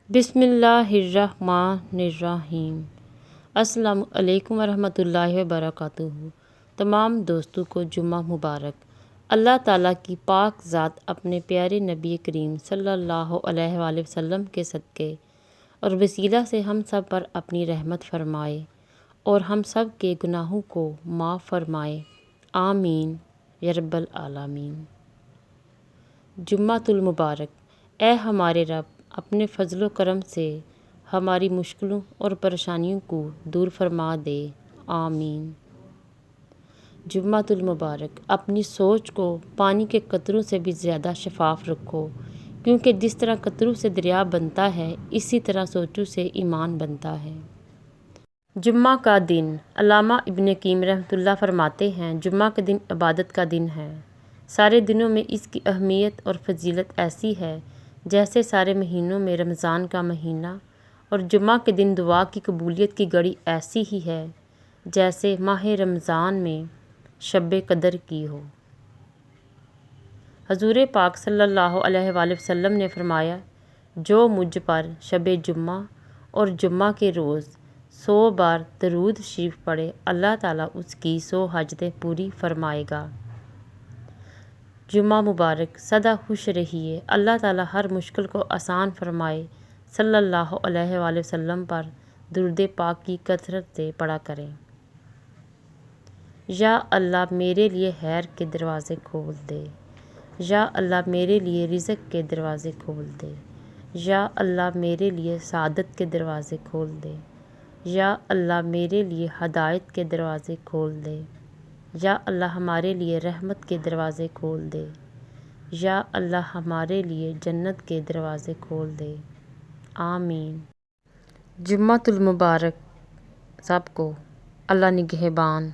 بسم اللہ الرحمن الرحیم۔ السلام علیکم ورحمۃ اللہ وبرکاتہ۔ تمام دوستوں کو جمعہ مبارک۔ اللہ تعالیٰ کی پاک ذات اپنے پیارے نبی کریم صلی اللہ علیہ وآلہ وسلم کے صدقے اور وسیلہ سے ہم سب پر اپنی رحمت فرمائے اور ہم سب کے گناہوں کو معاف فرمائے، آمین یا رب العالمین۔ جمعۃ المبارک۔ اے ہمارے رب، اپنے فضل و کرم سے ہماری مشکلوں اور پریشانیوں کو دور فرما دے، آمین۔ جمعۃ المبارک۔ اپنی سوچ کو پانی کے قطروں سے بھی زیادہ شفاف رکھو، کیونکہ جس طرح قطروں سے دریا بنتا ہے اسی طرح سوچوں سے ایمان بنتا ہے۔ جمعہ کا دن۔ علامہ ابن قیم رحمۃ اللہ فرماتے ہیں، جمعہ کا دن عبادت کا دن ہے۔ سارے دنوں میں اس کی اہمیت اور فضیلت ایسی ہے جیسے سارے مہینوں میں رمضان کا مہینہ، اور جمعہ کے دن دعا کی قبولیت کی گھڑی ایسی ہی ہے جیسے ماہ رمضان میں شب قدر کی ہو۔ حضور پاک صلی اللہ علیہ وآلہ وسلم نے فرمایا، جو مجھ پر شب جمعہ اور جمعہ کے روز 100 بار درود شریف پڑھے، اللہ تعالیٰ اس کی 100 حاجتیں پوری فرمائے گا۔ جمعہ مبارک۔ سدا خوش رہیے، اللہ تعالیٰ ہر مشکل کو آسان فرمائے۔ صلی اللہ علیہ وآلہ وسلم پر درود پاک کی کثرت سے پڑھا کریں۔ یا اللہ میرے لیے خیر کے دروازے کھول دے، یا اللہ میرے لیے رزق کے دروازے کھول دے، یا اللہ میرے لیے سعادت کے دروازے کھول دے، یا اللہ میرے لیے ہدایت کے دروازے کھول دے، یا اللہ ہمارے لیے رحمت کے دروازے کھول دے، یا اللہ ہمارے لیے جنت کے دروازے کھول دے، آمین۔ جمعۃ المبارک۔ سب کو اللہ نگہبان۔